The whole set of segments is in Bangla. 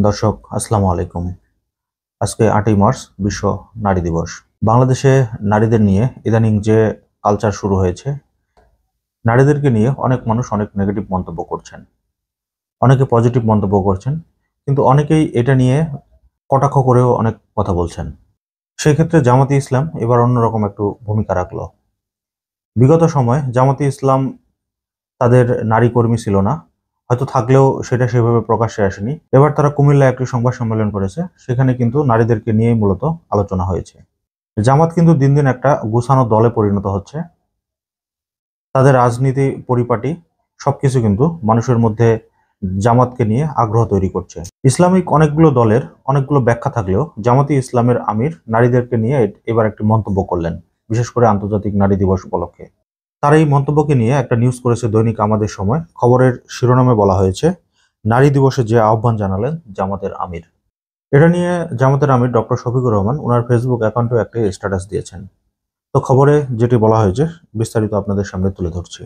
দর্শক আসসালামু আলাইকুম। আজকে 8ই মার্চ বিশ্ব নারী দিবস। বাংলাদেশে নারীদের নিয়ে ইদানিং যে কালচার শুরু হয়েছে, নারীদেরকে নিয়ে অনেক মানুষ অনেক নেগেটিভ মন্তব্য করছেন, অনেকে পজিটিভ মন্তব্য করছেন, কিন্তু অনেকেই এটা নিয়ে কটাক্ষ করেও অনেক কথা বলছেন। সেক্ষেত্রে জামাতে ইসলাম এবার অন্যরকম একটু ভূমিকা রাখলো। বিগত সময় জামাতে ইসলাম তাদের নারী কর্মী ছিল না, হয়তো থাকলেও সেটা সেভাবে প্রকাশ্যে আসেনি। এবার তারা কুমিল্লায় একটি সংবাদ সম্মেলন করেছে, সেখানে কিন্তু নারীদেরকে নিয়েই মূলত আলোচনা হয়েছে। জামাত কিন্তু দিন দিন একটা গুছানো দলে পরিণত হচ্ছে। তাদের রাজনীতি পরিপাটি সবকিছু কিন্তু মানুষের মধ্যে জামাতকে নিয়ে আগ্রহ তৈরি করছে। ইসলামিক অনেকগুলো দলের অনেকগুলো ব্যাখ্যা থাকলেও জামাতি ইসলামের আমির নারীদেরকে নিয়ে এবার একটি মন্তব্য করলেন, বিশেষ করে আন্তর্জাতিক নারী দিবস উপলক্ষে। তার এই মন্তব্যকে নিয়ে একটা নিউজ করেছে দৈনিক আমাদের সময়। খবরের শিরোনামে বলা হয়েছে, নারী দিবসে যে আহ্বান জানালেন জামাতের আমির। এটা নিয়ে জামাতের আমির ডক্টর শফিকুর রহমান ওনার ফেসবুক অ্যাকাউন্টে একটি স্ট্যাটাস দিয়েছেন। তো খবরে যেটি বলা হয়েছে বিস্তারিত আপনাদের সামনে তুলে ধরছি।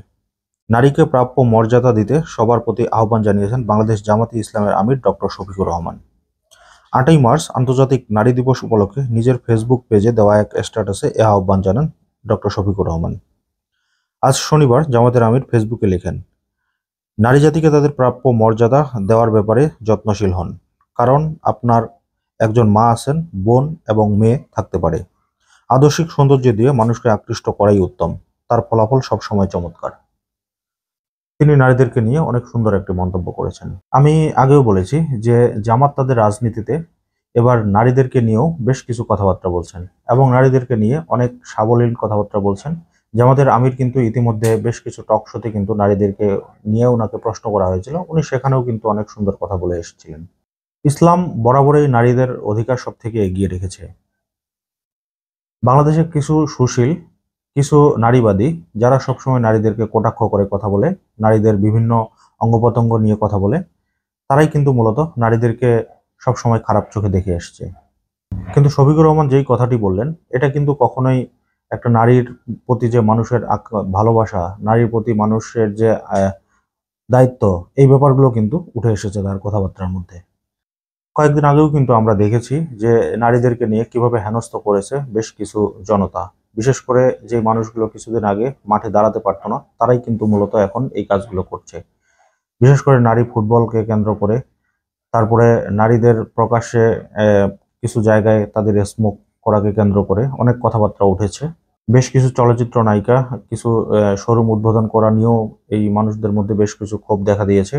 নারীকে প্রাপ্য মর্যাদা দিতে সবার প্রতি আহ্বান জানিয়েছেন বাংলাদেশ জামাতি ইসলামের আমির ডক্টর শফিকুর রহমান। 8ই মার্চ আন্তর্জাতিক নারী দিবস উপলক্ষে নিজের ফেসবুক পেজে দেওয়া এক স্ট্যাটাসে এ আহ্বান জানান ডক্টর শফিকুর রহমান। আজ শনিবার জামাতের আমির ফেসবুকে লেখেন, নারী জাতিকে তাদের প্রাপ্য মর্যাদা দেওয়ার ব্যাপারে যত্নশীল হন, কারণ আপনার একজন মা আছেন, বোন এবং মেয়ে থাকতে পারে। আদর্শিক সৌন্দর্য দিয়ে মানুষকে আকৃষ্ট করাই উত্তম, তার ফলাফল সবসময় চমৎকার। তিনি নারীদেরকে নিয়ে অনেক সুন্দর একটি মন্তব্য করেছেন। আমি আগেও বলেছি যে জামাত তাদের রাজনীতিতে এবার নারীদেরকে নিয়েও বেশ কিছু কথাবার্তা বলছেন এবং নারীদেরকে নিয়ে অনেক সাবলীল কথাবার্তা বলছেন। জামাতের আমির কিন্তু ইতিমধ্যে বেশ কিছু টক শোতে কিন্তু নারীদেরকে নিয়ে ওনাকে প্রশ্ন করা হয়েছিল, উনি সেখানেও কিন্তু অনেক সুন্দর কথা বলে এসেছিলেন। ইসলাম বরাবরই নারীদের অধিকার সব থেকে এগিয়ে রেখেছে। বাংলাদেশে কিছু সুশীল, কিছু নারীবাদী যারা সবসময় নারীদেরকে কটাক্ষ করে কথা বলে, নারীদের বিভিন্ন অঙ্গপ্রত্যঙ্গ নিয়ে কথা বলে, তারাই কিন্তু মূলত নারীদেরকে সবসময় খারাপ চোখে দেখে আসছে। কিন্তু শফিকুর রহমান যেই কথাটি বললেন, এটা কিন্তু কখনোই একটা নারীর প্রতি যে মানুষের ভালোবাসা, নারীর প্রতি মানুষের যে দায়িত্ব, এই ব্যাপারগুলো কিন্তু উঠে এসেছে তার কথাবার্তার মধ্যে। কয়েকদিন আগেও কিন্তু আমরা দেখেছি যে নারীদেরকে নিয়ে কিভাবে হেনস্থ করেছে বেশ কিছু জনতা। বিশেষ করে যে মানুষগুলো কিছুদিন আগে মাঠে দাঁড়াতে পারতো না, তারাই কিন্তু মূলত এখন এই কাজগুলো করছে। বিশেষ করে নারী ফুটবলকে কেন্দ্র করে, তারপরে নারীদের প্রকাশ্যে কিছু জায়গায় তাদের স্মোক করাকে কেন্দ্র করে অনেক কথাবার্তা উঠেছে। বেশ কিছু চলচ্চিত্র নায়িকা কিছু শোরুম উদ্বোধন করা নিয়েও এই মানুষদের মধ্যে বেশ কিছু ক্ষোভ দেখা দিয়েছে।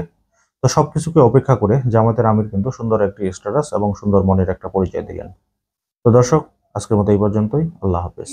তো সবকিছুকে অপেক্ষা করে জামাতের আমির কিন্তু সুন্দর একটি স্ট্যাটাস এবং সুন্দর মনের একটা পরিচয় দিলেন। তো দর্শক, আজকের মতো এই পর্যন্তই। আল্লাহ হাফেজ।